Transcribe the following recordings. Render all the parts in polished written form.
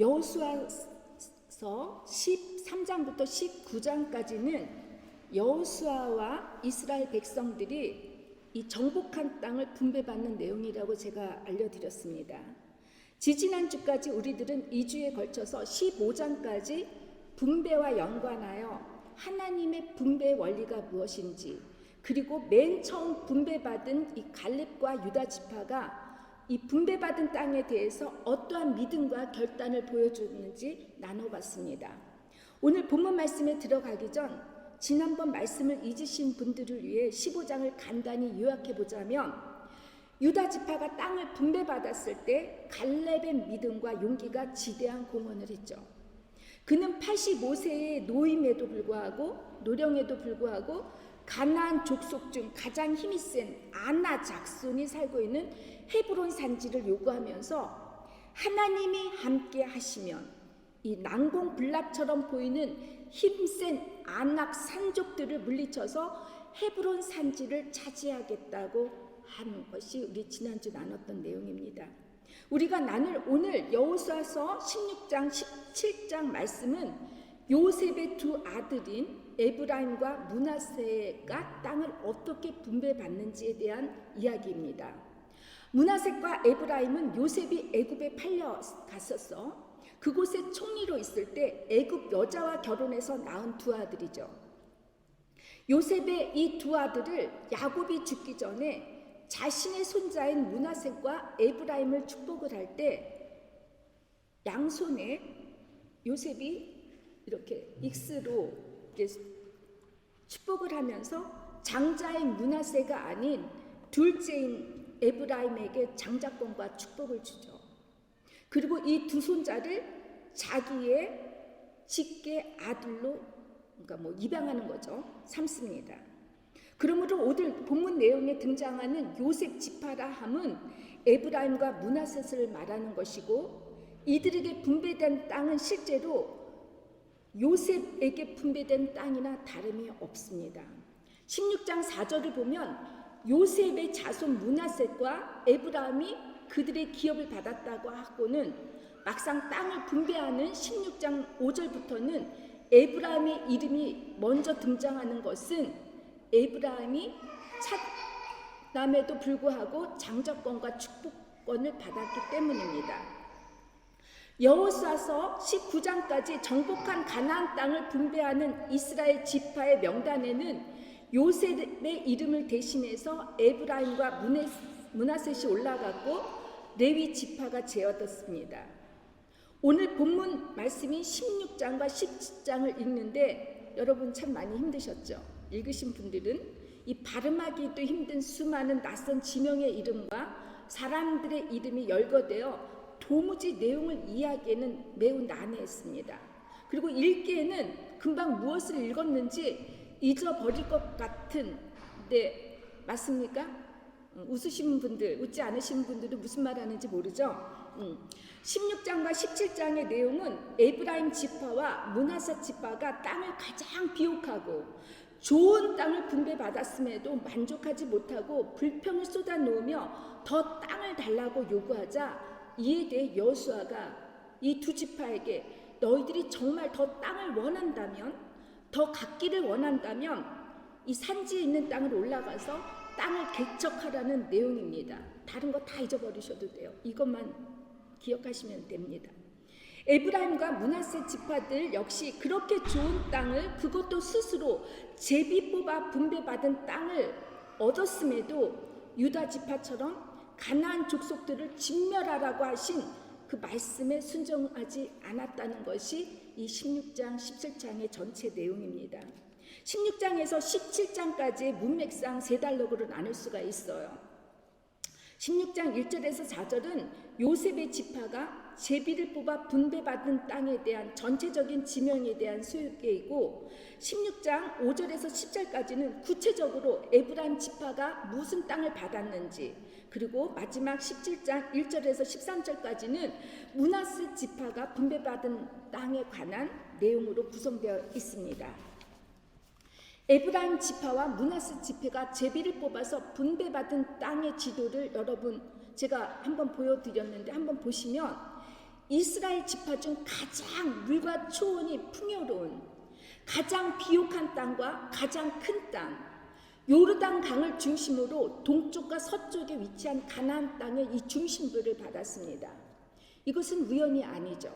여호수아서 13장부터 19장까지는 여호수아와 이스라엘 백성들이 이 정복한 땅을 분배받는 내용이라고 제가 알려드렸습니다. 지지난주까지 우리들은 2주에 걸쳐서 15장까지 분배와 연관하여 하나님의 분배 원리가 무엇인지, 그리고 맨 처음 분배받은 이 갈렙과 유다 지파가 이 분배받은 땅에 대해서 어떠한 믿음과 결단을 보여주는지 나눠봤습니다. 오늘 본문 말씀에 들어가기 전 지난번 말씀을 잊으신 분들을 위해 15장을 간단히 요약해 보자면, 유다 지파가 땅을 분배받았을 때 갈렙의 믿음과 용기가 지대한 공헌을 했죠. 그는 85세의 노임에도 불구하고, 노령에도 불구하고 가나안 족속 중 가장 힘이 센 아나 작손이 살고 있는 헤브론 산지를 요구하면서 하나님이 함께 하시면 이 난공불락처럼 보이는 힘센 아낙 산족들을 물리쳐서 헤브론 산지를 차지하겠다고 하는 것이 우리 지난주 나눴던 내용입니다. 우리가 나눌 오늘 여호수아서 16장 17장 말씀은 요셉의 두 아들인 에브라임과 므낫세가 땅을 어떻게 분배받는지에 대한 이야기입니다. 므낫세과 에브라임은 요셉이 애굽에 팔려갔었어 그곳에 총리로 있을 때 애굽 여자와 결혼해서 낳은 두 아들이죠. 요셉의 이 두 아들을 야곱이 죽기 전에 자신의 손자인 므낫세과 에브라임을 축복을 할 때 양손에 요셉이 이렇게 X로 이렇게 축복을 하면서 장자인 므낫세가 아닌 둘째인 에브라임에게 장자권과 축복을 주죠. 그리고 이 두 손자를 자기의 직계 아들로, 그러니까 입양하는 거죠. 삼습니다. 그러므로 오늘 본문 내용에 등장하는 요셉 지파라 함은 에브라임과 므낫셋을 말하는 것이고, 이들에게 분배된 땅은 실제로 요셉에게 분배된 땅이나 다름이 없습니다. 16장 4절을 보면 요셉의 자손 므낫셋과 에브라임이 그들의 기업을 받았다고 하고는 막상 땅을 분배하는 16장 5절부터는 에브라임의 이름이 먼저 등장하는 것은 에브라임이 찻남에도 불구하고 장자권과 축복권을 받았기 때문입니다. 여호수아서 19장까지 정복한 가나안 땅을 분배하는 이스라엘 지파의 명단에는 요셉의 이름을 대신해서 에브라임과 므낫셋이 올라갔고 레위 지파가 제어됐습니다. 오늘 본문 말씀이 16장과 17장을 읽는데 여러분 참 많이 힘드셨죠? 읽으신 분들은 이 발음하기도 힘든 수많은 낯선 지명의 이름과 사람들의 이름이 열거되어 도무지 내용을 이해하기에는 매우 난해했습니다. 그리고 읽기에는 금방 무엇을 읽었는지 잊어버릴 것 같은데 맞습니까? 웃으시는 분들, 웃지 않으시는 분들은 무슨 말 하는지 모르죠? 16장과 17장의 내용은 에브라임 지파와 므낫셋 지파가 땅을 가장 비옥하고 좋은 땅을 분배받았음에도 만족하지 못하고 불평을 쏟아놓으며 더 땅을 달라고 요구하자, 이에 대해 여호수아가 이 두 지파에게 너희들이 정말 더 땅을 원한다면, 더 갖기를 원한다면 이 산지에 있는 땅을 올라가서 땅을 개척하라는 내용입니다. 다른 거 다 잊어버리셔도 돼요. 이것만 기억하시면 됩니다. 에브라임과 므낫셋 지파들 역시 그렇게 좋은 땅을, 그것도 스스로 제비 뽑아 분배받은 땅을 얻었음에도 유다 지파처럼 가나안 족속들을 진멸하라고 하신 그 말씀에 순종하지 않았다는 것이 이 16장, 17장의 전체 내용입니다. 16장에서 17장까지의 문맥상 세 단락으로 나눌 수가 있어요. 16장 1절에서 4절은 요셉의 지파가 제비를 뽑아 분배받은 땅에 대한 전체적인 지명에 대한 소개이고, 16장 5절에서 10절까지는 구체적으로 에브라임 지파가 무슨 땅을 받았는지, 그리고 마지막 17장 1절에서 13절까지는 므낫셋 지파가 분배받은 땅에 관한 내용으로 구성되어 있습니다. 에브라임 지파와 므낫셋 지파가 제비를 뽑아서 분배받은 땅의 지도를 여러분 제가 한번 보여드렸는데 한번 보시면 이스라엘 지파 중 가장 물과 초원이 풍요로운, 가장 비옥한 땅과 가장 큰 땅, 요르단 강을 중심으로 동쪽과 서쪽에 위치한 가나안 땅의 이 중심부를 받았습니다. 이것은 우연이 아니죠.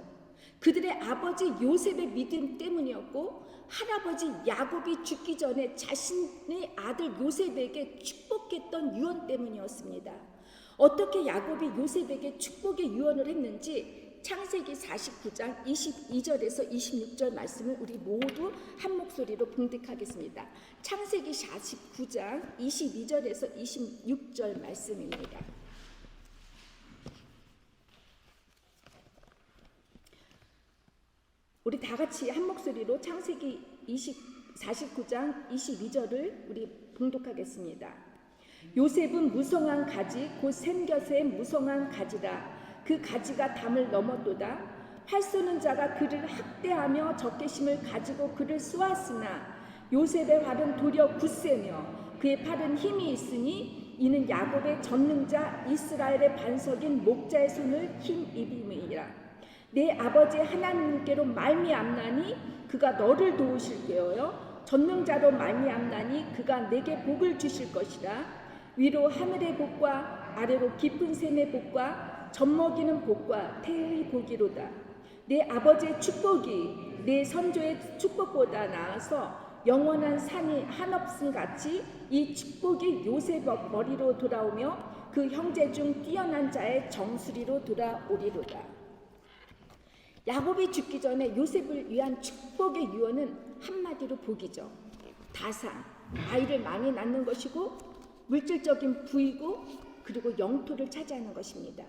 그들의 아버지 요셉의 믿음 때문이었고, 할아버지 야곱이 죽기 전에 자신의 아들 요셉에게 축복했던 유언 때문이었습니다. 어떻게 야곱이 요셉에게 축복의 유언을 했는지 창세기 49장 22절에서 26절 말씀을 우리 모두 한 목소리로 봉독하겠습니다. 창세기 49장 22절에서 26절 말씀입니다. 우리 다 같이 한 목소리로 창세기 49장 22절을 우리 봉독하겠습니다. 요셉은 무성한 가지 곧 샘곁의 무성한 가지라. 그 가지가 담을 넘었도다. 활 쏘는 자가 그를 학대하며 적개심을 가지고 그를 쏘았으나 요셉의 활은 도리어 굳세며 그의 팔은 힘이 있으니 이는 야곱의 전능자 이스라엘의 반석인 목자의 손을 힘입음이니라. 내 아버지 하나님께로 말미암나니 그가 너를 도우실 게요 전능자로 말미암나니 그가 내게 복을 주실 것이라. 위로 하늘의 복과 아래로 깊은 샘의 복과 젖먹이는 복과 태의 복이로다. 내 아버지의 축복이 내 선조의 축복보다 나아서 영원한 산이 한없음 같이 이 축복이 요셉 머리로 돌아오며 그 형제 중 뛰어난 자의 정수리로 돌아오리로다. 야곱이 죽기 전에 요셉을 위한 축복의 유언은 한마디로 복이죠. 다산, 아이를 많이 낳는 것이고 물질적인 부이고 그리고 영토를 차지하는 것입니다.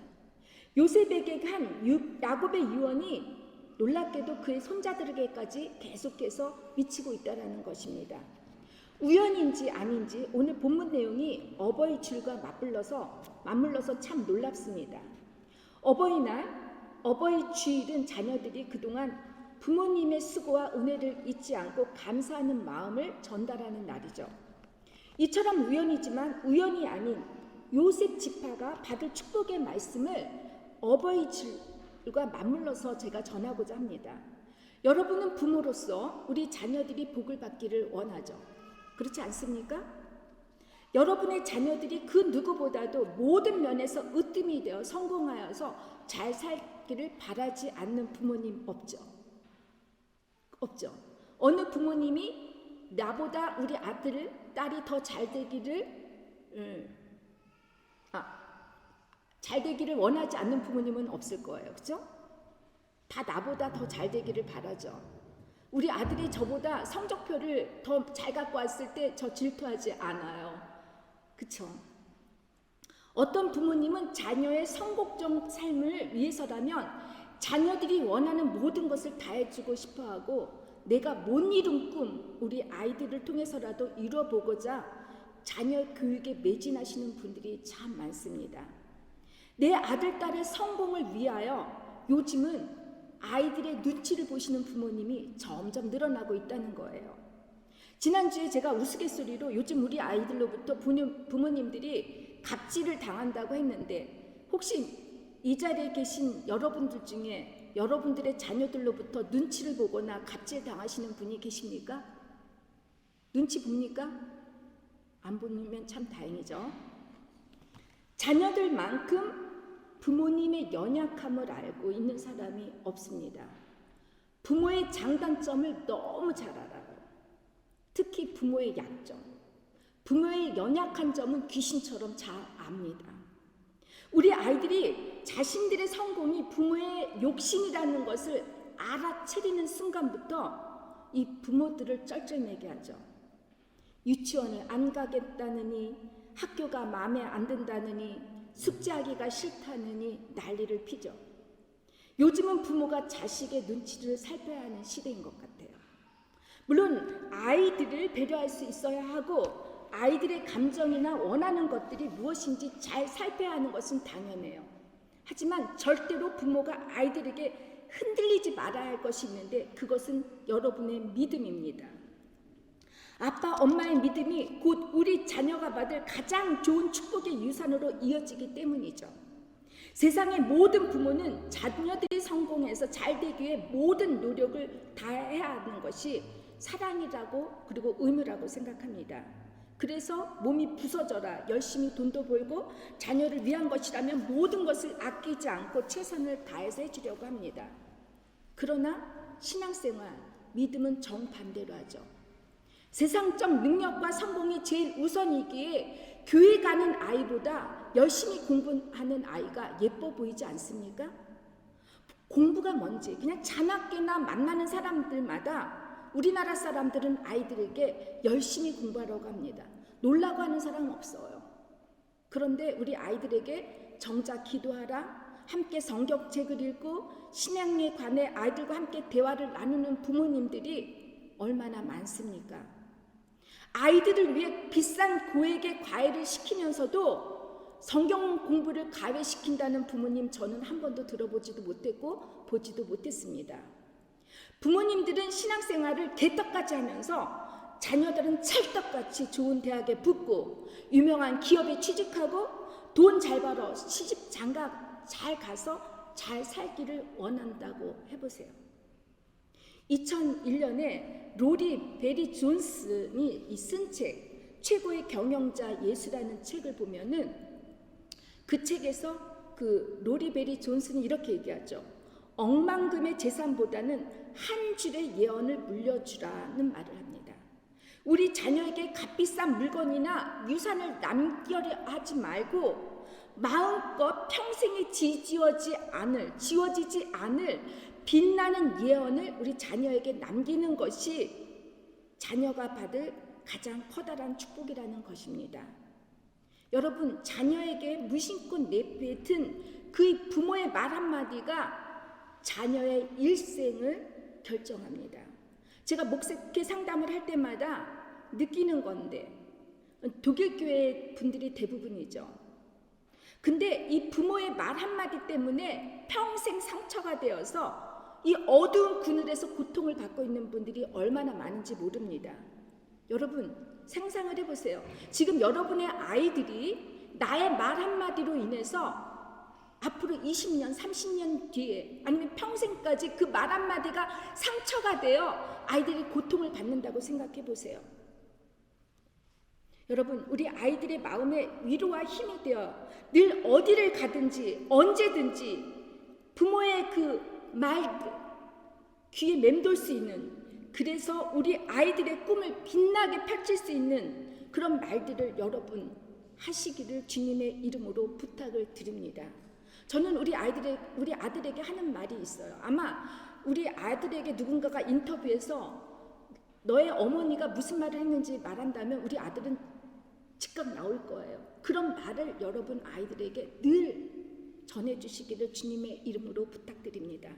요셉에게 한 야곱의 유언이 놀랍게도 그의 손자들에게까지 계속해서 미치고 있다는 것입니다. 우연인지 아닌지 오늘 본문 내용이 어버이 줄과 맞물러서 참 놀랍습니다. 어버이날, 어버이 주일은 자녀들이 그동안 부모님의 수고와 은혜를 잊지 않고 감사하는 마음을 전달하는 날이죠. 이처럼 우연이지만 우연이 아닌 요셉 지파가 받을 축복의 말씀을 어버이 줄과 맞물러서 제가 전하고자 합니다. 여러분은 부모로서 우리 자녀들이 복을 받기를 원하죠. 그렇지 않습니까? 여러분의 자녀들이 그 누구보다도 모든 면에서 으뜸이 되어 성공하여서 잘 살기를 바라지 않는 부모님 없죠. 없죠. 어느 부모님이 나보다 우리 아들, 딸이 더 잘 되기를 잘 되기를 원하지 않는 부모님은 없을 거예요. 그렇죠? 다 나보다 더 잘 되기를 바라죠. 우리 아들이 저보다 성적표를 더 잘 갖고 왔을 때 저 질투하지 않아요. 그렇죠? 어떤 부모님은 자녀의 성공적 삶을 위해서라면 자녀들이 원하는 모든 것을 다 해주고 싶어하고 내가 못 이룬 꿈 우리 아이들을 통해서라도 이뤄보고자 자녀 교육에 매진하시는 분들이 참 많습니다. 내 아들, 딸의 성공을 위하여 요즘은 아이들의 눈치를 보시는 부모님이 점점 늘어나고 있다는 거예요. 지난주에 제가 우스갯소리로 요즘 우리 아이들로부터 부모님들이 갑질을 당한다고 했는데 혹시 이 자리에 계신 여러분들 중에 여러분들의 자녀들로부터 눈치를 보거나 갑질 당하시는 분이 계십니까? 눈치 봅니까? 안 보면 참 다행이죠. 자녀들만큼 부모님의 연약함을 알고 있는 사람이 없습니다. 부모의 장단점을 너무 잘 알아요. 특히 부모의 약점, 부모의 연약한 점은 귀신처럼 잘 압니다. 우리 아이들이 자신들의 성공이 부모의 욕심이라는 것을 알아채리는 순간부터 이 부모들을 쩔쩔매게 하죠. 유치원을 안 가겠다느니, 학교가 마음에 안 든다느니, 숙제하기가 싫다느니 난리를 피죠. 요즘은 부모가 자식의 눈치를 살펴야 하는 시대인 것 같아요. 물론 아이들을 배려할 수 있어야 하고 아이들의 감정이나 원하는 것들이 무엇인지 잘 살펴야 하는 것은 당연해요. 하지만 절대로 부모가 아이들에게 흔들리지 말아야 할 것이 있는데 그것은 여러분의 믿음입니다. 아빠, 엄마의 믿음이 곧 우리 자녀가 받을 가장 좋은 축복의 유산으로 이어지기 때문이죠. 세상의 모든 부모는 자녀들이 성공해서 잘 되기 위해 모든 노력을 다해야 하는 것이 사랑이라고 그리고 의무라고 생각합니다. 그래서 몸이 부서져라 열심히 돈도 벌고 자녀를 위한 것이라면 모든 것을 아끼지 않고 최선을 다해서 해주려고 합니다. 그러나 신앙생활, 믿음은 정반대로 하죠. 세상적 능력과 성공이 제일 우선이기에 교회 가는 아이보다 열심히 공부하는 아이가 예뻐 보이지 않습니까? 공부가 뭔지 그냥 자나깨나 만나는 사람들마다 우리나라 사람들은 아이들에게 열심히 공부하라고 합니다. 놀라고 하는 사람은 없어요. 그런데 우리 아이들에게 정작 기도하라, 함께 성경책을 읽고 신앙에 관해 아이들과 함께 대화를 나누는 부모님들이 얼마나 많습니까? 아이들을 위해 비싼 고액의 과외를 시키면서도 성경 공부를 가외시킨다는 부모님 저는 한 번도 들어보지도 못했고 보지도 못했습니다. 부모님들은 신앙생활을 개떡같이 하면서 자녀들은 찰떡같이 좋은 대학에 붙고 유명한 기업에 취직하고 돈 잘 벌어 시집 장가 잘 가서 잘 살기를 원한다고 해보세요. 2001년에 로리 베리 존슨이 쓴 책 최고의 경영자 예수라는 책을 보면은 그 책에서 그 로리 베리 존슨이 이렇게 얘기하죠. 억만금의 재산보다는 한 줄의 예언을 물려주라는 말을 합니다. 우리 자녀에게 값비싼 물건이나 유산을 남겨려 하지 말고 마음껏 평생에 지워지지 않을 빛나는 예언을 우리 자녀에게 남기는 것이 자녀가 받을 가장 커다란 축복이라는 것입니다. 여러분, 자녀에게 무심코 내뱉은 그 부모의 말 한마디가 자녀의 일생을 결정합니다. 제가 목사께 상담을 할 때마다 느끼는 건데 독일교회 분들이 대부분이죠. 근데 이 부모의 말 한마디 때문에 평생 상처가 되어서 이 어두운 그늘에서 고통을 받고 있는 분들이 얼마나 많은지 모릅니다. 여러분 상상을 해보세요. 지금 여러분의 아이들이 나의 말 한마디로 인해서 앞으로 20년, 30년 뒤에 아니면 평생까지 그 말 한마디가 상처가 되어 아이들이 고통을 받는다고 생각해 보세요. 여러분, 우리 아이들의 마음에 위로와 힘이 되어 늘 어디를 가든지 언제든지 부모의 그 말 귀에 맴돌 수 있는, 그래서 우리 아이들의 꿈을 빛나게 펼칠 수 있는 그런 말들을 여러분 하시기를 주님의 이름으로 부탁을 드립니다. 저는 우리 아들에게 하는 말이 있어요. 아마 우리 아들에게 누군가가 인터뷰에서 너의 어머니가 무슨 말을 했는지 말한다면 우리 아들은 즉각 나올 거예요. 그런 말을 여러분 아이들에게 늘 전해주시기를 주님의 이름으로 부탁드립니다.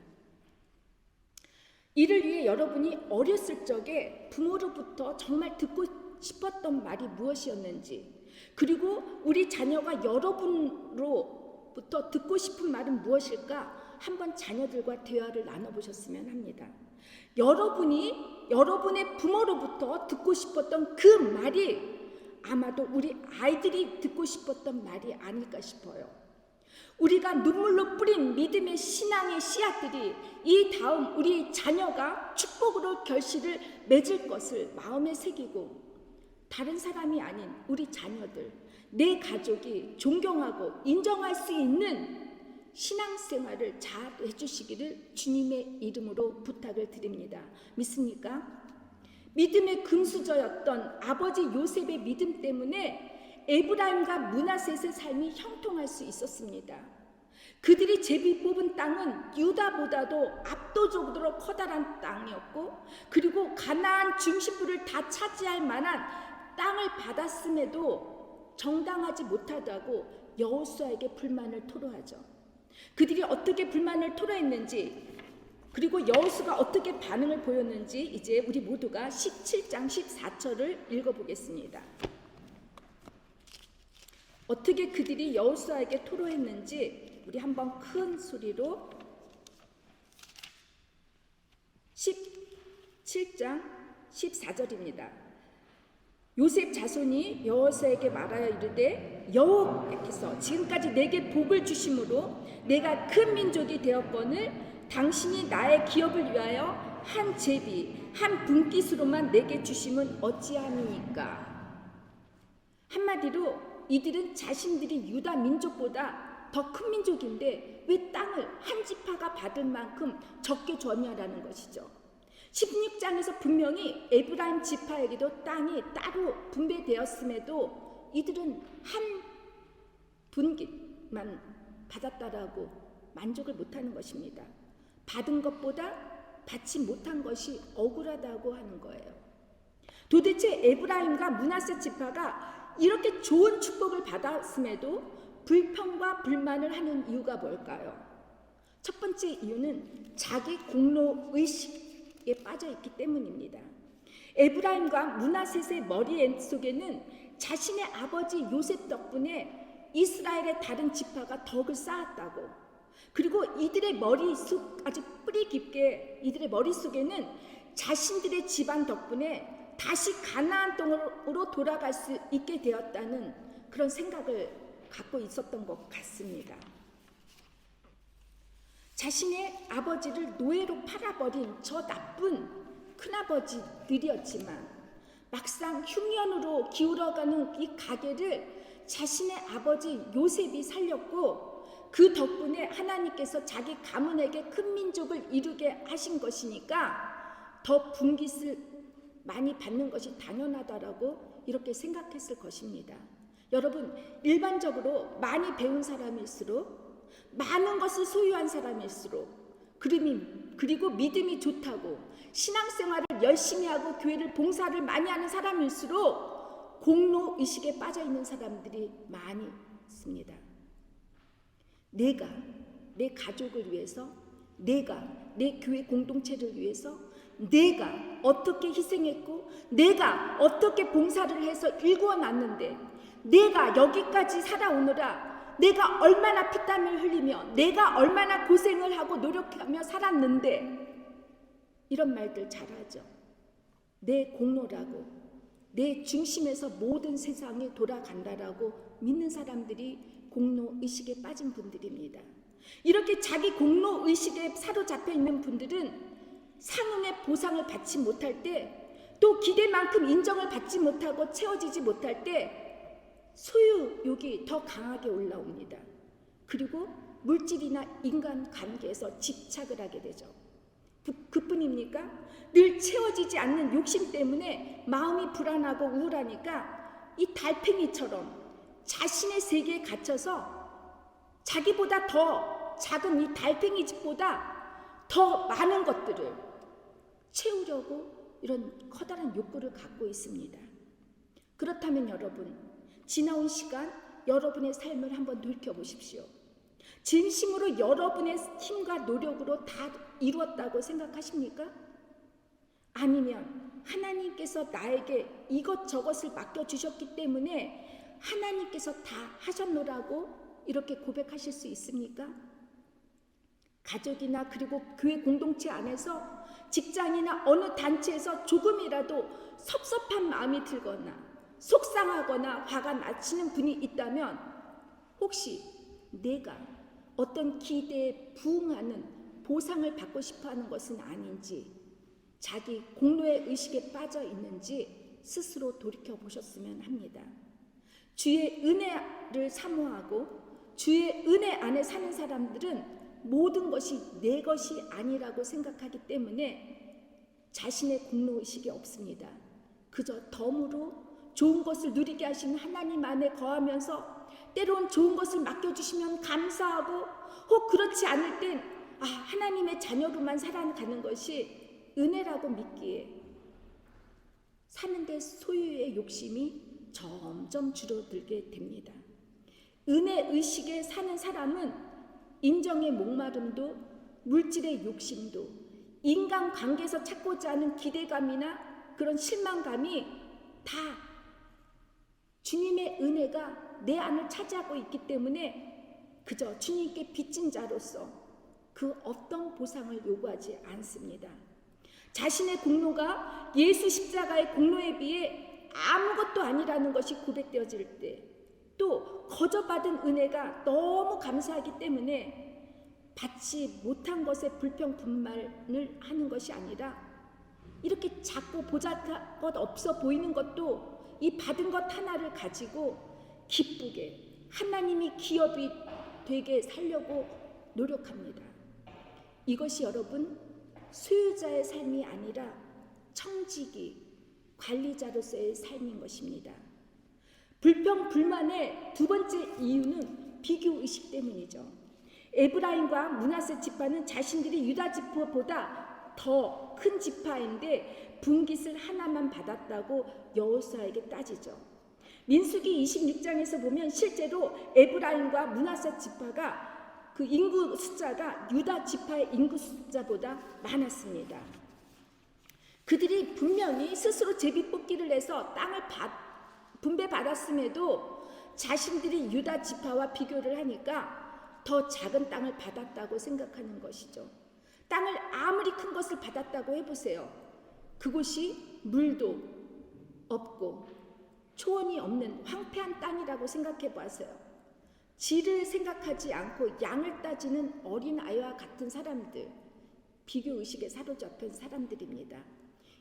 이를 위해 여러분이 어렸을 적에 부모로부터 정말 듣고 싶었던 말이 무엇이었는지, 그리고 우리 자녀가 여러분으로부터 듣고 싶은 말은 무엇일까 한번 자녀들과 대화를 나눠보셨으면 합니다. 여러분이 여러분의 부모로부터 듣고 싶었던 그 말이 아마도 우리 아이들이 듣고 싶었던 말이 아닐까 싶어요. 우리가 눈물로 뿌린 믿음의 신앙의 씨앗들이 이 다음 우리 자녀가 축복으로 결실을 맺을 것을 마음에 새기고, 다른 사람이 아닌 우리 자녀들, 내 가족이 존경하고 인정할 수 있는 신앙생활을 잘 해주시기를 주님의 이름으로 부탁을 드립니다. 믿습니까? 믿음의 금수저였던 아버지 요셉의 믿음 때문에 에브라임과 므낫셋의 삶이 형통할 수 있었습니다. 그들이 제비 뽑은 땅은 유다보다도 압도적으로 커다란 땅이었고, 그리고 가나안 중심부를 다 차지할 만한 땅을 받았음에도 정당하지 못하다고 여호수아에게 불만을 토로하죠. 그들이 어떻게 불만을 토로했는지, 그리고 여호수아가 어떻게 반응을 보였는지 이제 우리 모두가 17장 14절을 읽어보겠습니다. 어떻게 그들이 여호수아에게 토로했는지 우리 한번 큰 소리로 17장 14절입니다. 요셉 자손이 여호수아에게 말하여 이르되 여호와께서 지금까지 내게 복을 주심으로 내가 큰 민족이 되었거늘 당신이 나의 기업을 위하여 한 제비 한 분깃으로만 내게 주심은 어찌함이니까. 한마디로 이들은 자신들이 유다 민족보다 더 큰 민족인데 왜 땅을 한 지파가 받을 만큼 적게 줬냐라는 것이죠. 16장에서 분명히 에브라임 지파에게도 땅이 따로 분배되었음에도 이들은 한 분깃만 받았다라고 만족을 못하는 것입니다. 받은 것보다 받지 못한 것이 억울하다고 하는 거예요. 도대체 에브라임과 므낫세 지파가 이렇게 좋은 축복을 받았음에도 불평과 불만을 하는 이유가 뭘까요? 첫 번째 이유는 자기 공로의식에 빠져 있기 때문입니다. 에브라임과 므낫셋의 머릿속에는 자신의 아버지 요셉 덕분에 이스라엘의 다른 지파가 덕을 쌓았다고, 그리고 이들의 머릿속, 아주 뿌리 깊게 이들의 머릿속에는 자신들의 집안 덕분에 다시 가나안 땅으로 돌아갈 수 있게 되었다는 그런 생각을 갖고 있었던 것 같습니다. 자신의 아버지를 노예로 팔아버린 저 나쁜 큰아버지들이었지만 막상 흉년으로 기울어가는 이 가게를 자신의 아버지 요셉이 살렸고, 그 덕분에 하나님께서 자기 가문에게 큰 민족을 이루게 하신 것이니까 더 분깃을 많이 받는 것이 당연하다라고 이렇게 생각했을 것입니다. 여러분, 일반적으로 많이 배운 사람일수록, 많은 것을 소유한 사람일수록, 그리고 믿음이 좋다고 신앙생활을 열심히 하고 교회를 봉사를 많이 하는 사람일수록 공로의식에 빠져있는 사람들이 많이 있습니다. 내가 내 가족을 위해서, 내가 내 교회 공동체를 위해서 내가 어떻게 희생했고, 내가 어떻게 봉사를 해서 일구어놨는데, 내가 여기까지 살아오느라 내가 얼마나 피땀을 흘리며 내가 얼마나 고생을 하고 노력하며 살았는데, 이런 말들 잘하죠. 내 공로라고, 내 중심에서 모든 세상이 돌아간다라고 믿는 사람들이 공로의식에 빠진 분들입니다. 이렇게 자기 공로의식에 사로잡혀 있는 분들은 상응의 보상을 받지 못할 때, 또 기대만큼 인정을 받지 못하고 채워지지 못할 때 소유욕이 더 강하게 올라옵니다. 그리고 물질이나 인간 관계에서 집착을 하게 되죠. 그뿐입니까? 늘 채워지지 않는 욕심 때문에 마음이 불안하고 우울하니까 이 달팽이처럼 자신의 세계에 갇혀서 자기보다 더 작은 이 달팽이 집보다 더 많은 것들을 채우려고 이런 커다란 욕구를 갖고 있습니다. 그렇다면 여러분, 지나온 시간 여러분의 삶을 한번 돌이켜보십시오. 진심으로 여러분의 힘과 노력으로 다 이루었다고 생각하십니까? 아니면 하나님께서 나에게 이것저것을 맡겨주셨기 때문에 하나님께서 다 하셨노라고 이렇게 고백하실 수 있습니까? 가족이나 그리고 교회 공동체 안에서, 직장이나 어느 단체에서 조금이라도 섭섭한 마음이 들거나 속상하거나 화가 나시는 분이 있다면, 혹시 내가 어떤 기대에 부응하는 보상을 받고 싶어하는 것은 아닌지, 자기 공로의 의식에 빠져 있는지 스스로 돌이켜 보셨으면 합니다. 주의 은혜를 사모하고 주의 은혜 안에 사는 사람들은 모든 것이 내 것이 아니라고 생각하기 때문에 자신의 공로의식이 없습니다. 그저 덤으로 좋은 것을 누리게 하시는 하나님 안에 거하면서 때론 좋은 것을 맡겨주시면 감사하고, 혹 그렇지 않을 땐 하나님의 자녀로만 살아가는 것이 은혜라고 믿기에 사는데 소유의 욕심이 점점 줄어들게 됩니다. 은혜의식에 사는 사람은 인정의 목마름도, 물질의 욕심도, 인간관계에서 찾고자 하는 기대감이나 그런 실망감이 다 주님의 은혜가 내 안을 차지하고 있기 때문에 그저 주님께 빚진 자로서 그 어떤 보상을 요구하지 않습니다. 자신의 공로가 예수 십자가의 공로에 비해 아무것도 아니라는 것이 고백되어질 때 또 거저받은 은혜가 너무 감사하기 때문에 받지 못한 것에 불평불만을 하는 것이 아니라 이렇게 작고 보잘것 없어 보이는 것도 이 받은 것 하나를 가지고 기쁘게 하나님이 기업이 되게 살려고 노력합니다. 이것이 여러분 소유자의 삶이 아니라 청지기, 관리자로서의 삶인 것입니다. 불평불만의 두 번째 이유는 비교의식 때문이죠. 에브라임과 므낫세 지파는 자신들이 유다 지파보다 더 큰 지파인데 분깃을 하나만 받았다고 여호수아에게 따지죠. 민수기 26장에서 보면 실제로 에브라임과 므낫세 지파가 그 인구 숫자가 유다 지파의 인구 숫자보다 많았습니다. 그들이 분명히 스스로 제비뽑기를 해서 땅을 분배받았음에도 자신들이 유다 지파와 비교를 하니까 더 작은 땅을 받았다고 생각하는 것이죠. 땅을 아무리 큰 것을 받았다고 해보세요. 그곳이 물도 없고 초원이 없는 황폐한 땅이라고 생각해 보세요. 질을 생각하지 않고 양을 따지는 어린아이와 같은 사람들, 비교의식에 사로잡힌 사람들입니다.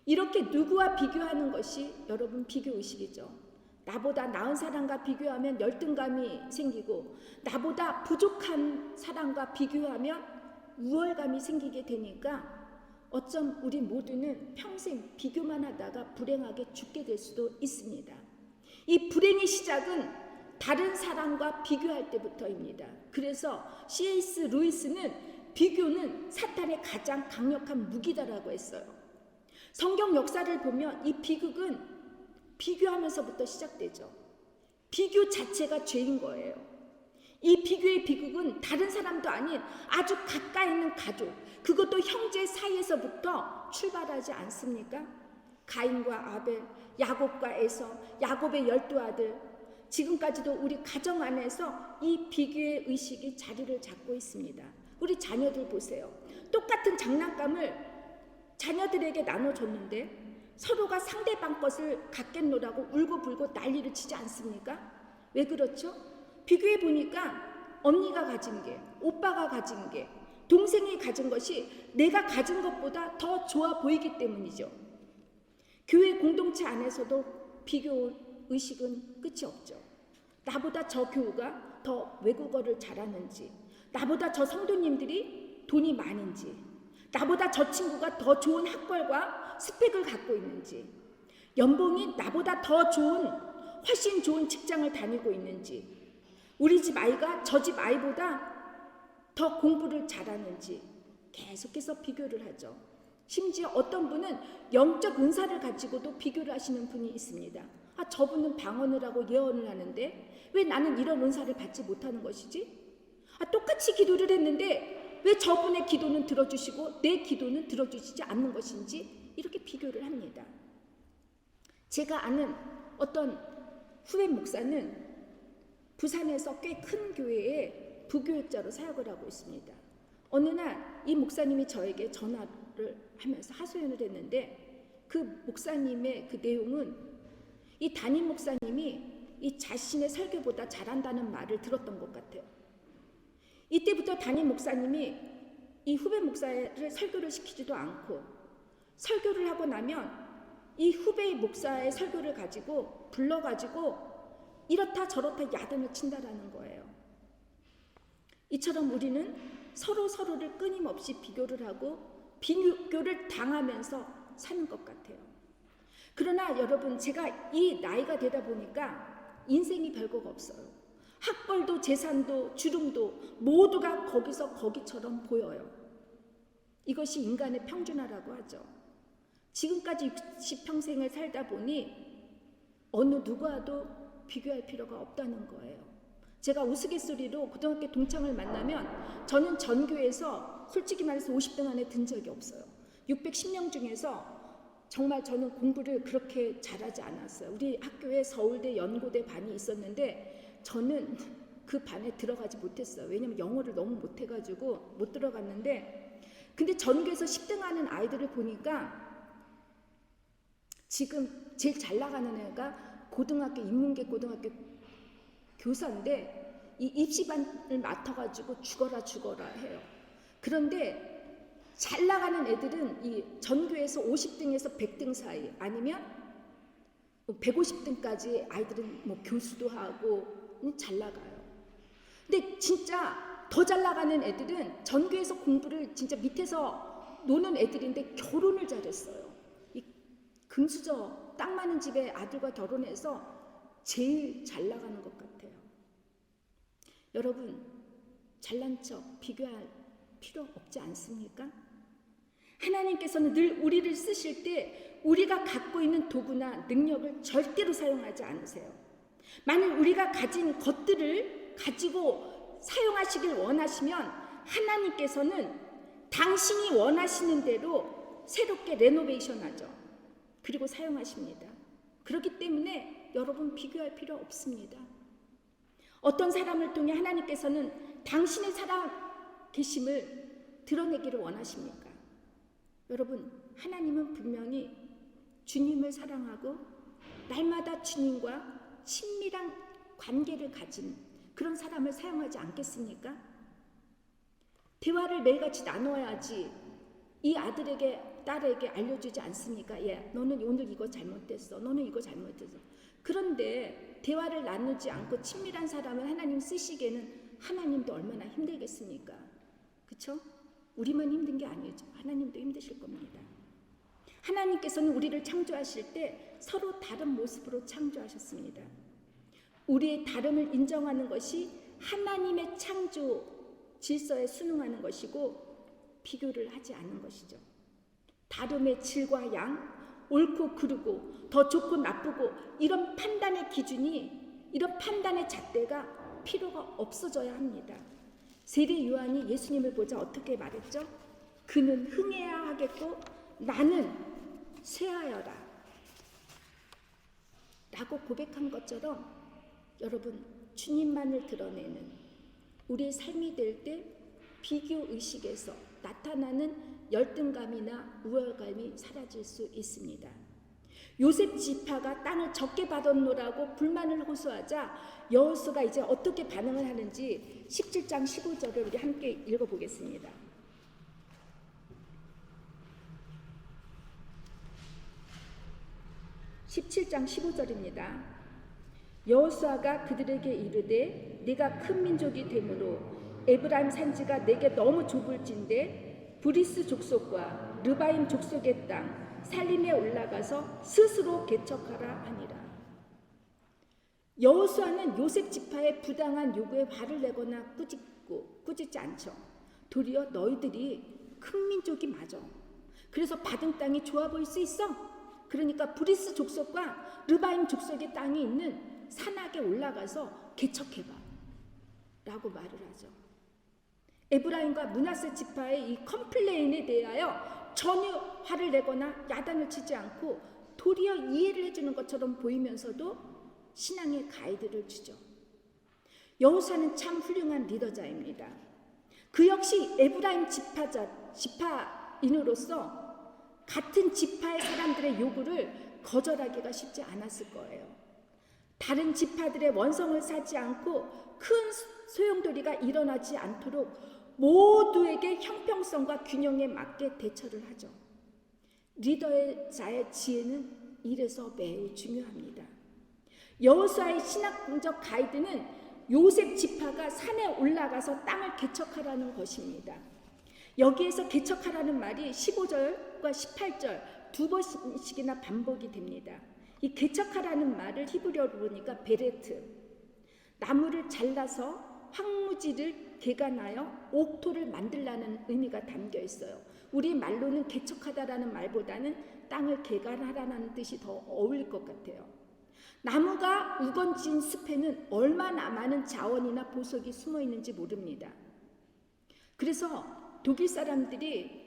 이렇게 누구와 비교하는 것이 여러분 비교의식이죠. 나보다 나은 사람과 비교하면 열등감이 생기고 나보다 부족한 사람과 비교하면 우월감이 생기게 되니까 어쩜 우리 모두는 평생 비교만 하다가 불행하게 죽게 될 수도 있습니다. 이 불행의 시작은 다른 사람과 비교할 때부터입니다. 그래서 C.S. 루이스는 비교는 사탄의 가장 강력한 무기다라고 했어요. 성경 역사를 보면 이 비극은 비교하면서부터 시작되죠. 비교 자체가 죄인 거예요. 이 비교의 비극은 다른 사람도 아닌 아주 가까이 있는 가족, 그것도 형제 사이에서부터 출발하지 않습니까? 가인과 아벨, 야곱과 에서, 야곱의 12아들, 지금까지도 우리 가정 안에서 이 비교의 의식이 자리를 잡고 있습니다. 우리 자녀들 보세요. 똑같은 장난감을 자녀들에게 나눠줬는데 서로가 상대방 것을 갖겠노라고 울고불고 난리를 치지 않습니까? 왜 그렇죠? 비교해 보니까 언니가 가진 게, 오빠가 가진 게, 동생이 가진 것이 내가 가진 것보다 더 좋아 보이기 때문이죠. 교회 공동체 안에서도 비교 의식은 끝이 없죠. 나보다 저 교우가 더 외국어를 잘하는지, 나보다 저 성도님들이 돈이 많은지, 나보다 저 친구가 더 좋은 학벌과 스펙을 갖고 있는지, 연봉이 나보다 더 좋은, 훨씬 좋은 직장을 다니고 있는지, 우리 집 아이가 저 집 아이보다 더 공부를 잘하는지 계속해서 비교를 하죠. 심지어 어떤 분은 영적 은사를 가지고도 비교를 하시는 분이 있습니다. 아, 저분은 방언을 하고 예언을 하는데 왜 나는 이런 은사를 받지 못하는 것이지? 아, 똑같이 기도를 했는데 왜 저분의 기도는 들어주시고 내 기도는 들어주시지 않는 것인지 이렇게 비교를 합니다. 제가 아는 어떤 후배 목사는 부산에서 꽤 큰 교회에 부교육자로 사역을 하고 있습니다. 어느 날 이 목사님이 저에게 전화를 하면서 하소연을 했는데 그 목사님의 그 내용은 이 담임 목사님이 이 자신의 설교보다 잘한다는 말을 들었던 것 같아요. 이때부터 담임 목사님이 이 후배 목사를 설교를 시키지도 않고 설교를 하고 나면 이 후배 목사의 설교를 가지고 불러가지고 이렇다 저렇다 야단을 친다라는 거예요. 이처럼 우리는 서로를 끊임없이 비교를 하고 비교를 당하면서 사는 것 같아요. 그러나 여러분, 제가 이 나이가 되다 보니까 인생이 별거가 없어요. 학벌도 재산도 주름도 모두가 거기서 거기처럼 보여요. 이것이 인간의 평준화라고 하죠. 지금까지 60평생을 살다 보니 어느 누구와도 비교할 필요가 없다는 거예요. 제가 우스갯소리로 고등학교 동창을 만나면 저는 전교에서 솔직히 말해서 50등 안에 든 적이 없어요. 610명 중에서 정말 저는 공부를 그렇게 잘하지 않았어요. 우리 학교에 서울대, 연고대 반이 있었는데 저는 그 반에 들어가지 못했어요. 왜냐면 영어를 너무 못해가지고 못 들어갔는데, 근데 전교에서 10등 하는 아이들을 보니까 지금 제일 잘 나가는 애가 고등학교 인문계 고등학교 교사인데 이 입시반을 맡아가지고 죽어라 해요. 그런데 잘 나가는 애들은 이 전교에서 50등에서 100등 사이, 아니면 150등까지 아이들은 뭐 교수도 하고 잘 나가요. 근데 진짜 더 잘 나가는 애들은 전교에서 공부를 진짜 밑에서 노는 애들인데 결혼을 잘했어요. 이 금수저 땅 많은 집에 아들과 결혼해서 제일 잘 나가는 것 같아요. 여러분, 잘난 척 비교할 필요 없지 않습니까? 하나님께서는 늘 우리를 쓰실 때 우리가 갖고 있는 도구나 능력을 절대로 사용하지 않으세요. 만일 우리가 가진 것들을 가지고 사용하시길 원하시면 하나님께서는 당신이 원하시는 대로 새롭게 레노베이션하죠. 그리고 사용하십니다. 그렇기 때문에 여러분 비교할 필요 없습니다. 어떤 사람을 통해 하나님께서는 당신의 살아계심을 드러내기를 원하십니까? 여러분, 하나님은 분명히 주님을 사랑하고 날마다 주님과 친밀한 관계를 가진 그런 사람을 사용하지 않겠습니까? 대화를 매일같이 나눠야지 이 아들에게 딸에게 알려주지 않습니까? 예, 너는 오늘 이거 잘못됐어. 너는 이거 잘못했어. 그런데 대화를 나누지 않고 친밀한 사람을 하나님 쓰시기에는 하나님도 얼마나 힘들겠습니까? 그렇죠? 우리만 힘든 게 아니죠. 하나님도 힘드실 겁니다. 하나님께서는 우리를 창조하실 때 서로 다른 모습으로 창조하셨습니다. 우리의 다름을 인정하는 것이 하나님의 창조 질서에 순응하는 것이고 비교를 하지 않는 것이죠. 다름의 질과 양, 옳고 그르고 더 좋고 나쁘고 이런 판단의 기준이, 이런 판단의 잣대가 필요가 없어져야 합니다. 세례 요한이 예수님을 보자 어떻게 말했죠? 그는 흥해야 하겠고 나는 쇠하여라 라고 고백한 것처럼 여러분, 주님만을 드러내는 우리의 삶이 될 때 비교의식에서 나타나는 열등감이나 우월감이 사라질 수 있습니다. 요셉 지파가 땅을 적게 받았노라고 불만을 호소하자 여호수아가 이제 어떻게 반응을 하는지 17장 15절을 우리 함께 읽어보겠습니다. 17장 15절입니다. 여호수아가 그들에게 이르되 네가 큰 민족이 되므로 에브라임 산지가 내게 너무 좁을진데 브리스 족속과 르바임 족속의 땅 살림에 올라가서 스스로 개척하라 하니라. 여호수아는 요셉 지파의 부당한 요구에 화를 내거나 꾸짖지 않죠. 도리어 너희들이 큰 민족이 맞아. 그래서 받은 땅이 좋아 보일 수 있어. 그러니까 브리스 족속과 르바임 족속의 땅이 있는 산악에 올라가서 개척해봐 라고 말을 하죠. 에브라임과 므낫세 지파의 이 컴플레인에 대하여 전혀 화를 내거나 야단을 치지 않고 도리어 이해를 해주는 것처럼 보이면서도 신앙의 가이드를 주죠. 여호수아는 참 훌륭한 리더자입니다. 그 역시 에브라임 지파인으로서 같은 지파의 사람들의 요구를 거절하기가 쉽지 않았을 거예요. 다른 지파들의 원성을 사지 않고 큰 소용돌이가 일어나지 않도록 모두에게 형평성과 균형에 맞게 대처를 하죠. 리더의 자의 지혜는 이래서 매우 중요합니다. 여호수아의 신학적 가이드는 요셉 지파가 산에 올라가서 땅을 개척하라는 것입니다. 여기에서 개척하라는 말이 15절과 18절 두 번씩이나 반복이 됩니다. 이 개척하라는 말을 히브리어로 보니까 베레트, 나무를 잘라서 황무지를 개간하여 옥토를 만들라는 의미가 담겨 있어요. 우리 말로는 개척하다라는 말보다는 땅을 개간하라는 뜻이 더 어울릴 것 같아요. 나무가 우거진 숲에는 얼마나 많은 자원이나 보석이 숨어 있는지 모릅니다. 그래서 독일 사람들이,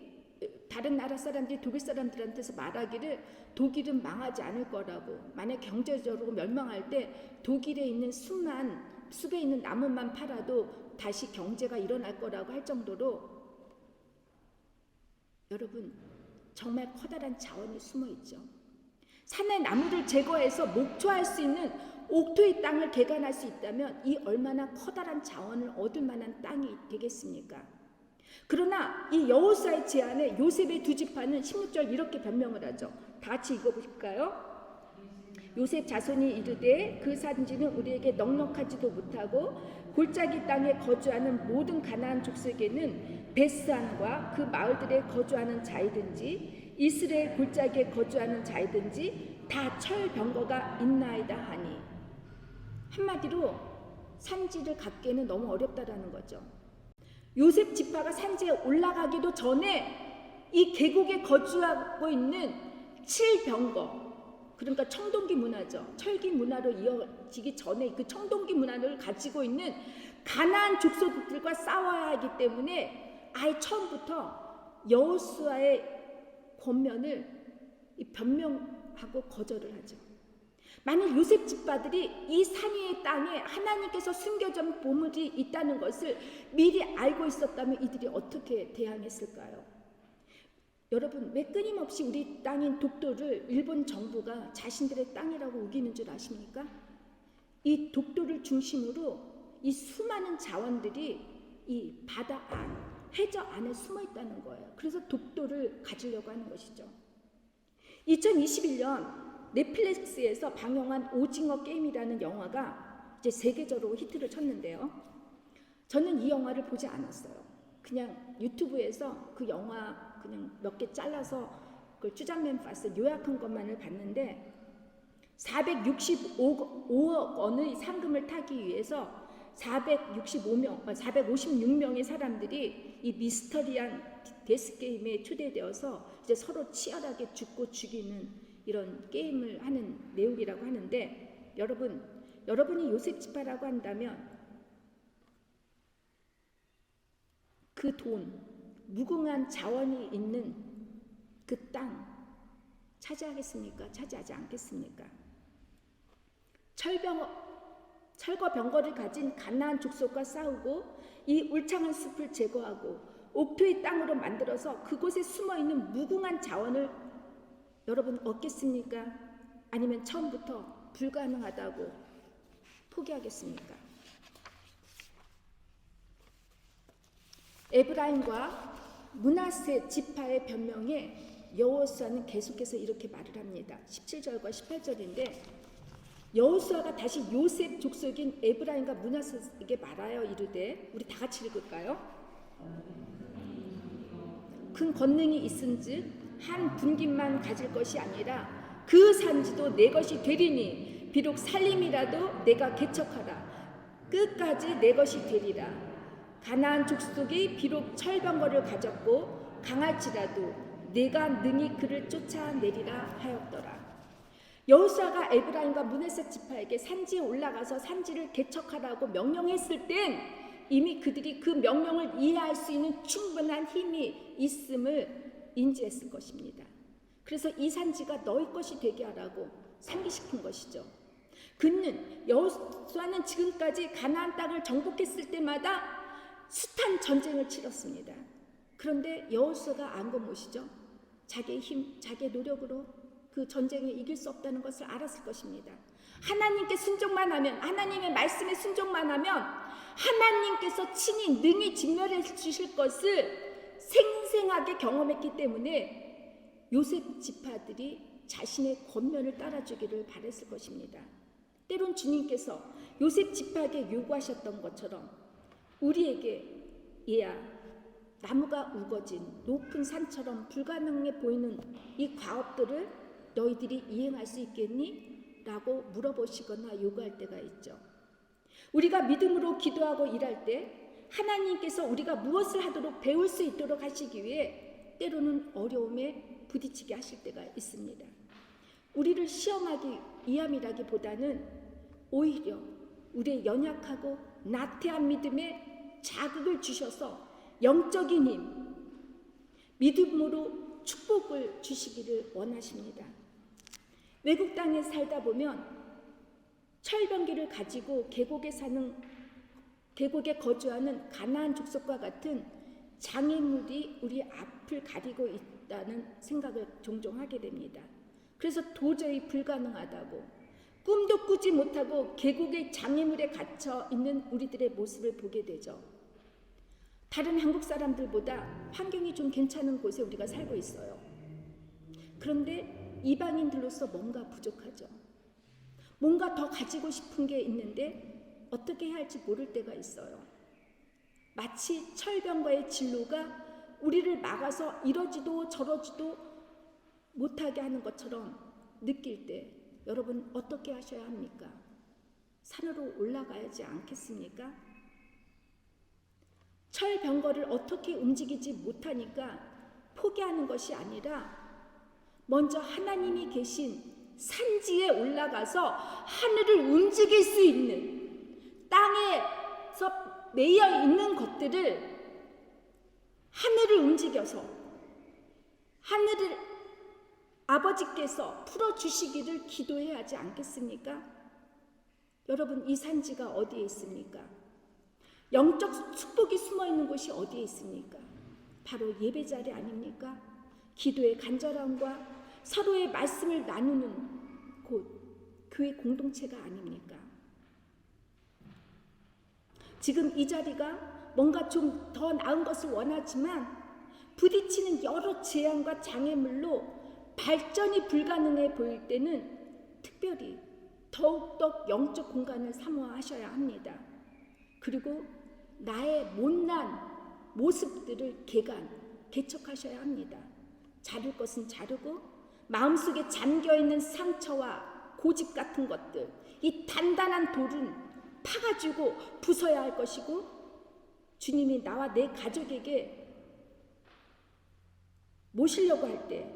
다른 나라 사람들이 독일 사람들한테서 말하기를 독일은 망하지 않을 거라고, 만약 경제적으로 멸망할 때 독일에 있는 숲에 있는 나무만 팔아도 다시 경제가 일어날 거라고 할 정도로 여러분 정말 커다란 자원이 숨어 있죠. 산의 나무를 제거해서 목초할 수 있는 옥토의 땅을 개간할 수 있다면 이 얼마나 커다란 자원을 얻을 만한 땅이 되겠습니까? 그러나 이 여호수아의 제안에 요셉의 두 지파는 16절 이렇게 변명을 하죠. 다 같이 읽어볼까요? 요셉 자손이 이르되 그 산지는 우리에게 넉넉하지도 못하고 골짜기 땅에 거주하는 모든 가나안 족속에는 베스안과 그 마을들에 거주하는 자이든지 이스라엘 골짜기에 거주하는 자이든지 다 철병거가 있나이다 하니, 한마디로 산지를 갖기에는 너무 어렵다라는 거죠. 요셉 지파가 산지에 올라가기도 전에 이 계곡에 거주하고 있는 칠병거, 그러니까 청동기 문화죠. 철기 문화로 이어지기 전에 그 청동기 문화를 가지고 있는 가나안 족속들과 싸워야 하기 때문에 아예 처음부터 여호수아의 권면을 변명하고 거절을 하죠. 만일 요셉 지파들이 이 산 위의 땅에 하나님께서 숨겨둔 보물이 있다는 것을 미리 알고 있었다면 이들이 어떻게 대항했을까요? 여러분, 왜 끊임없이 우리 땅인 독도를 일본 정부가 자신들의 땅이라고 우기는 줄 아십니까? 이 독도를 중심으로 이 수많은 자원들이 이 바다 안, 해저 안에 숨어 있다는 거예요. 그래서 독도를 가지려고 하는 것이죠. 2021년 넷플릭스에서 방영한 오징어 게임이라는 영화가 이제 세계적으로 히트를 쳤는데요. 저는 이 영화를 보지 않았어요. 그냥 유튜브에서 그 영화 그냥 몇 개 잘라서 그걸 쭈장면 파스 요약한 것만을 봤는데 465억 원의 상금을 타기 위해서 456명의 사람들이 이 미스터리한 데스게임에 초대되어서 이제 서로 치열하게 죽고 죽이는 이런 게임을 하는 내용이라고 하는데, 여러분이 요셉 지파라고 한다면 그 돈, 무궁한 자원이 있는 그 땅 차지하겠습니까? 차지하지 않겠습니까? 철거 병거를 가진 가나안 족속과 싸우고 이 울창한 숲을 제거하고 옥토의 땅으로 만들어서 그곳에 숨어있는 무궁한 자원을 여러분 얻겠습니까? 아니면 처음부터 불가능하다고 포기하겠습니까? 에브라임과 므낫세 지파의 변명에 여호수아는 계속해서 이렇게 말을 합니다. 17절과 18절인데 여호수아가 다시 요셉 족속인 에브라임과 므낫세에게 말하여 이르되, 우리 다 같이 읽을까요? 큰 권능이 있은즉 한 분깃만 가질 것이 아니라 그 산지도 내 것이 되리니 비록 살림이라도 내가 개척하라 끝까지 내 것이 되리라. 가나안 족속이 비록 철병거를 가졌고 강할지라도 내가 능히 그를 쫓아내리라 하였더라. 여호수아가 에브라임과 므낫세 지파에게 산지에 올라가서 산지를 개척하라고 명령했을 땐 이미 그들이 그 명령을 이해할 수 있는 충분한 힘이 있음을 인지했을 것입니다. 그래서 이 산지가 너희 것이 되게 하라고 상기시킨 것이죠. 여호수아는 지금까지 가나안 땅을 정복했을 때마다 숱한 전쟁을 치렀습니다. 그런데 여호수아가 안 건 무엇이죠? 자기의 힘, 자기의 노력으로 그 전쟁에 이길 수 없다는 것을 알았을 것입니다. 하나님께 순종만 하면, 하나님의 말씀에 순종만 하면 하나님께서 친히 능히 진멸해 주실 것을 생생하게 경험했기 때문에 요셉 지파들이 자신의 권면을 따라주기를 바랬을 것입니다. 때론 주님께서 요셉 지파에게 요구하셨던 것처럼 우리에게 얘야, 나무가 우거진 높은 산처럼 불가능해 보이는 이 과업들을 너희들이 이행할 수 있겠니? 라고 물어보시거나 요구할 때가 있죠. 우리가 믿음으로 기도하고 일할 때 하나님께서 우리가 무엇을 하도록 배울 수 있도록 하시기 위해 때로는 어려움에 부딪히게 하실 때가 있습니다. 우리를 시험하기 위함이라기보다는 오히려 우리의 연약하고 나태한 믿음에 자극을 주셔서 영적인 힘, 믿음으로 축복을 주시기를 원하십니다. 외국 땅에 살다 보면 철병기를 가지고 계곡에 거주하는 가나안 족속과 같은 장애물이 우리 앞을 가리고 있다는 생각을 종종 하게 됩니다. 그래서 도저히 불가능하다고 꿈도 꾸지 못하고 계곡의 장애물에 갇혀 있는 우리들의 모습을 보게 되죠. 다른 한국 사람들보다 환경이 좀 괜찮은 곳에 우리가 살고 있어요. 그런데 이방인들로서 뭔가 부족하죠. 뭔가 더 가지고 싶은 게 있는데 어떻게 해야 할지 모를 때가 있어요. 마치 철병과의 진로가 우리를 막아서 이러지도 저러지도 못하게 하는 것처럼 느낄 때 여러분 어떻게 하셔야 합니까? 산으로 올라가야지 않겠습니까? 철병거를 어떻게 움직이지 못하니까 포기하는 것이 아니라 먼저 하나님이 계신 산지에 올라가서 하늘을 움직일 수 있는, 땅에서 매여 있는 것들을 하늘을 움직여서 하늘을 아버지께서 풀어주시기를 기도해야 하지 않겠습니까? 여러분, 이 산지가 어디에 있습니까? 영적 축복이 숨어있는 곳이 어디에 있습니까? 바로 예배자리 아닙니까? 기도의 간절함과 서로의 말씀을 나누는 곳, 교회 공동체가 아닙니까? 지금 이 자리가 뭔가 좀 더 나은 것을 원하지만 부딪히는 여러 재앙과 장애물로 발전이 불가능해 보일 때는 특별히 더욱더 영적 공간을 사모하셔야 합니다. 그리고 나의 못난 모습들을 개척하셔야 합니다. 자를 것은 자르고 마음속에 잠겨있는 상처와 고집 같은 것들, 이 단단한 돌은 파가지고 부숴야 할 것이고, 주님이 나와 내 가족에게 모시려고 할 때,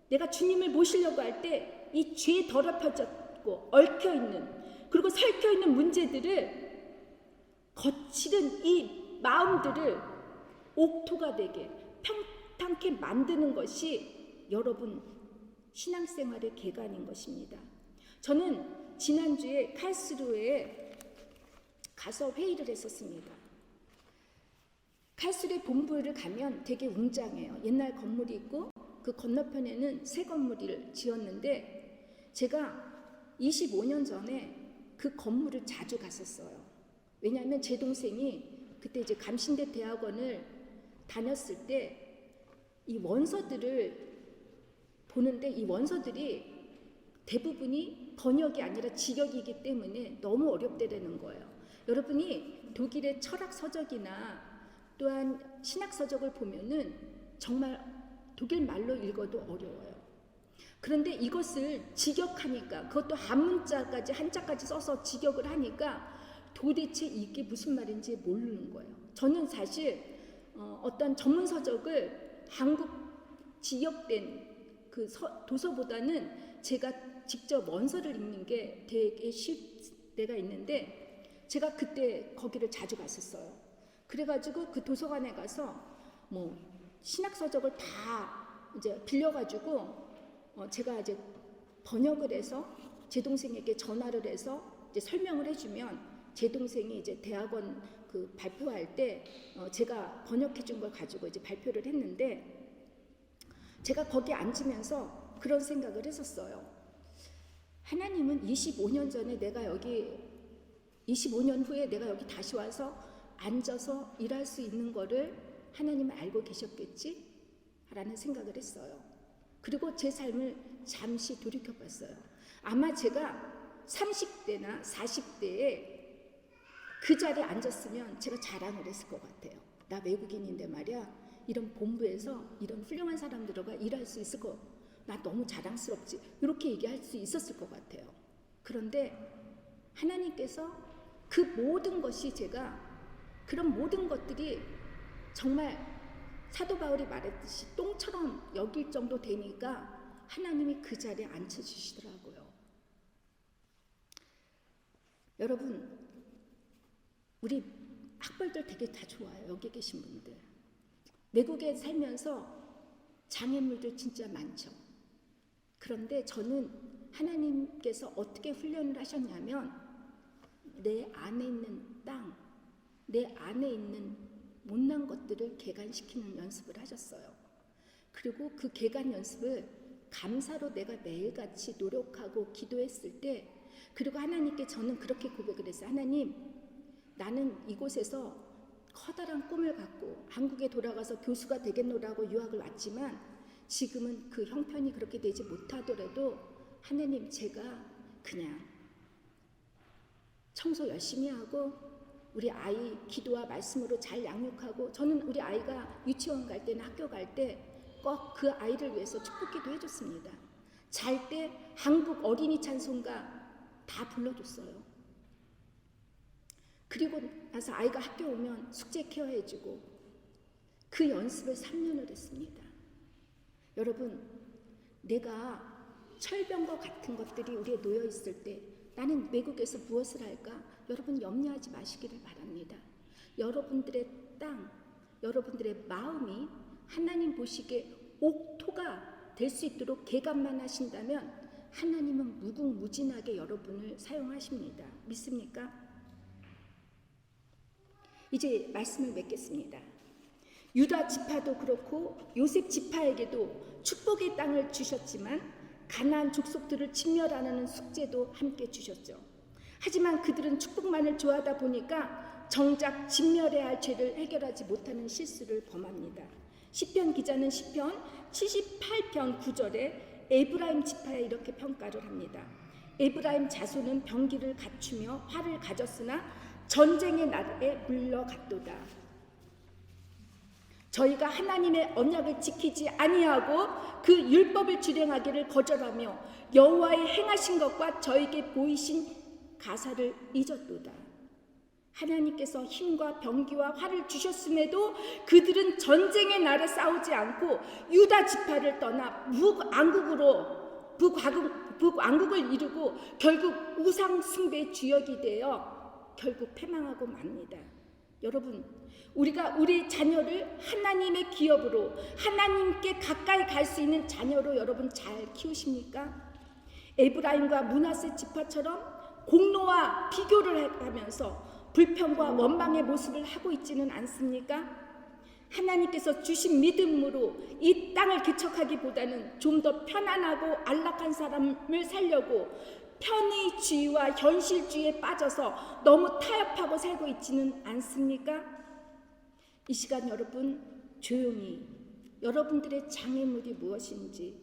내가 주님을 모시려고 할 때 이 죄에 더럽혀졌고 얽혀있는, 그리고 설켜있는 문제들을, 거칠은 이 마음들을 옥토가 되게 평탄케 만드는 것이 여러분 신앙생활의 개간인 것입니다. 저는 지난주에 칼스루에 가서 회의를 했었습니다. 칼스루의 본부를 가면 되게 웅장해요. 옛날 건물이 있고 그 건너편에는 새 건물을 지었는데 제가 25년 전에 그 건물을 자주 갔었어요. 왜냐하면 제 동생이 그때 이제 감신대 대학원을 다녔을 때 이 원서들을 보는데 이 원서들이 대부분이 번역이 아니라 직역이기 때문에 너무 어렵다는 거예요. 여러분이 독일의 철학 서적이나 또한 신학 서적을 보면은 정말 독일 말로 읽어도 어려워요. 그런데 이것을 직역하니까, 그것도 한문자까지 한자까지 써서 직역을 하니까 도대체 이게 무슨 말인지 모르는 거예요. 저는 사실 어떤 전문 서적을 한국 직역된 그 도서보다는 제가 직접 원서를 읽는 게 되게 쉴 때가 있는데, 제가 그때 거기를 자주 갔었어요. 그래가지고 그 도서관에 가서 뭐 신학 서적을 다 이제 빌려가지고 제가 이제 번역을 해서 제 동생에게 전화를 해서 이제 설명을 해주면 제 동생이 이제 대학원 그 발표할 때 제가 번역해 준 걸 가지고 이제 발표를 했는데, 제가 거기 앉으면서 그런 생각을 했었어요. 하나님은 25년 전에 내가 여기 25년 후에 내가 여기 다시 와서 앉아서 일할 수 있는 거를 하나님은 알고 계셨겠지? 라는 생각을 했어요. 그리고 제 삶을 잠시 돌이켜봤어요. 아마 제가 30대나 40대에 그 자리에 앉았으면 제가 자랑을 했을 것 같아요. 나 외국인인데 말이야, 이런 본부에서 이런 훌륭한 사람들과 일할 수 있을 거, 나 너무 자랑스럽지, 이렇게 얘기할 수 있었을 것 같아요. 그런데 하나님께서 그 모든 것이, 제가 그런 모든 것들이 정말 사도 바울이 말했듯이 똥처럼 여길 정도 되니까 하나님이 그 자리에 앉혀주시더라고요. 여러분, 우리 학벌들 되게 다 좋아요. 여기 계신 분들. 외국에 살면서 장애물들 진짜 많죠. 그런데 저는 하나님께서 어떻게 훈련을 하셨냐면, 내 안에 있는 땅, 내 안에 있는 못난 것들을 개간시키는 연습을 하셨어요. 그리고 그 개간 연습을 감사로 내가 매일같이 노력하고 기도했을 때 그리고 하나님께 저는 그렇게 고백을 했어요. 하나님, 나는 이곳에서 커다란 꿈을 갖고 한국에 돌아가서 교수가 되겠노라고 유학을 왔지만 지금은 그 형편이 그렇게 되지 못하더라도 하나님, 제가 그냥 청소 열심히 하고 우리 아이 기도와 말씀으로 잘 양육하고, 저는 우리 아이가 유치원 갈 때나 학교 갈 때 꼭 그 아이를 위해서 축복기도 해줬습니다. 잘 때 한국 어린이 찬송가 다 불러줬어요. 그리고 나서 아이가 학교 오면 숙제 케어해주고 그 연습을 3년을 했습니다. 여러분, 내가 철병과 같은 것들이 우리에 놓여 있을 때 나는 외국에서 무엇을 할까? 여러분 염려하지 마시기를 바랍니다. 여러분들의 땅, 여러분들의 마음이 하나님 보시기에 옥토가 될 수 있도록 개간만 하신다면 하나님은 무궁무진하게 여러분을 사용하십니다. 믿습니까? 이제 말씀을 맺겠습니다. 유다 지파도 그렇고 요셉 지파에게도 축복의 땅을 주셨지만 가나안 족속들을 진멸하는 숙제도 함께 주셨죠. 하지만 그들은 축복만을 좋아하다 보니까 정작 진멸해야 할 죄를 해결하지 못하는 실수를 범합니다. 시편 기자는 시편 78편 9절에 에브라임 지파에 이렇게 평가를 합니다. 에브라임 자손은 병기를 갖추며 활을 가졌으나 전쟁의 날에 물러갔도다. 저희가 하나님의 언약을 지키지 아니하고 그 율법을 준행하기를 거절하며 여호와의 행하신 것과 저에게 보이신 가사를 잊었도다. 하나님께서 힘과 병기와 활을 주셨음에도 그들은 전쟁의 날에 싸우지 않고 유다 지파를 떠나 북왕국을 이루고 결국 우상 숭배의 주역이 되어 결국 패망하고 맙니다. 여러분, 우리가 우리 자녀를 하나님의 기업으로 하나님께 가까이 갈 수 있는 자녀로 여러분 잘 키우십니까? 에브라임과 므낫세 지파처럼 공로와 비교를 하면서 불평과 원망의 모습을 하고 있지는 않습니까? 하나님께서 주신 믿음으로 이 땅을 개척하기보다는 좀 더 편안하고 안락한 사람을 살려고 편의주의와 현실주의에 빠져서 너무 타협하고 살고 있지는 않습니까? 이 시간 여러분 조용히 여러분들의 장애물이 무엇인지,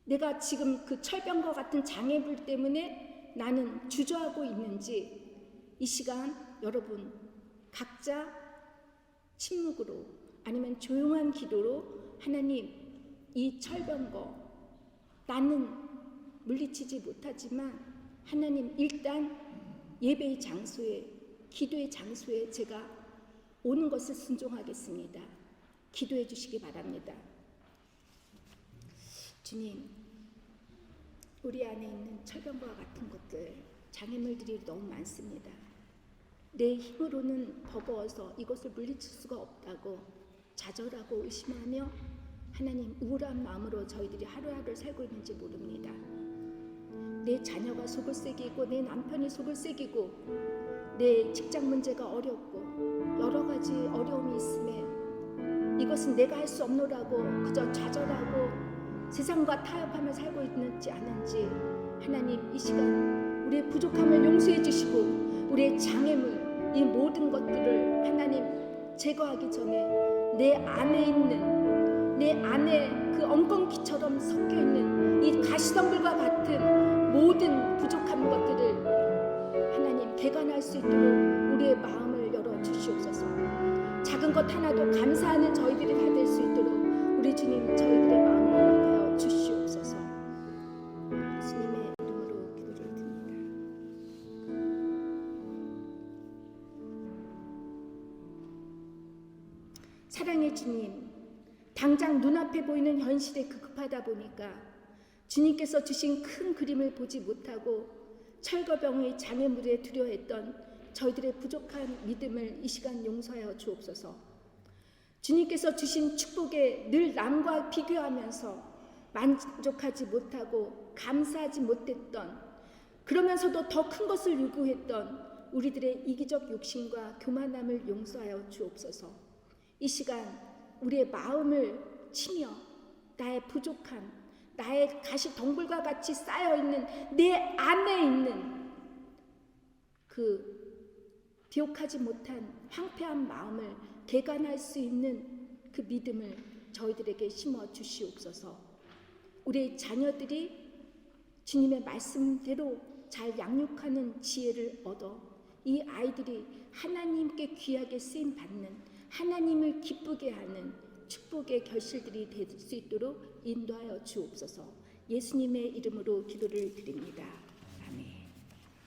내가 지금 그 철병과 같은 장애물 때문에 나는 주저하고 있는지 이 시간 여러분 각자 침묵으로 아니면 조용한 기도로 하나님, 이 철병거 나는 물리치지 못하지만 하나님, 일단 예배의 장소에, 기도의 장소에 제가 오는 것을 순종하겠습니다. 기도해 주시기 바랍니다. 주님, 우리 안에 있는 철병과 같은 것들, 장애물들이 너무 많습니다. 내 힘으로는 버거워서 이것을 물리칠 수가 없다고 좌절하고 의심하며 하나님, 우울한 마음으로 저희들이 하루하루를 살고 있는지 모릅니다. 내 자녀가 속을 새기고 내 남편이 속을 새기고 내 직장 문제가 어렵고 여러 가지 어려움이 있음에 이것은 내가 할 수 없노라고 그저 좌절하고 세상과 타협하며 살고 있는지 아는지 하나님, 이 시간 우리의 부족함을 용서해 주시고 우리의 장애물, 이 모든 것들을 하나님 제거하기 전에 내 안에 있는, 내 안에 그 엉겅퀴처럼 섞여있는 이 가시덤불과 같은 모든 부족한 것들을 하나님 개간할 수 있도록 우리의 마음을 열어주시옵소서. 작은 것 하나도 감사하는 저희들이 다 될 수 있도록 우리 주님 저희들의 마음을 허락하여 주시옵소서. 예수님의 이름으로 기도를 드립니다. 사랑의 주님, 당장 눈앞에 보이는 현실에 급급하다 보니까 주님께서 주신 큰 그림을 보지 못하고 철거병의 장애물에 두려워했던 저희들의 부족한 믿음을 이 시간 용서하여 주옵소서. 주님께서 주신 축복에 늘 남과 비교하면서 만족하지 못하고 감사하지 못했던, 그러면서도 더 큰 것을 요구했던 우리들의 이기적 욕심과 교만함을 용서하여 주옵소서. 이 시간 우리의 마음을 치며 나의 부족함, 나의 가시덩굴과 같이 쌓여있는 내 안에 있는 그 기억하지 못한 황폐한 마음을 개간할 수 있는 그 믿음을 저희들에게 심어 주시옵소서. 우리의 자녀들이 주님의 말씀대로 잘 양육하는 지혜를 얻어 이 아이들이 하나님께 귀하게 쓰임 받는, 하나님을 기쁘게 하는 축복의 결실들이 될 수 있도록 인도하여 주옵소서. 예수님의 이름으로 기도를 드립니다.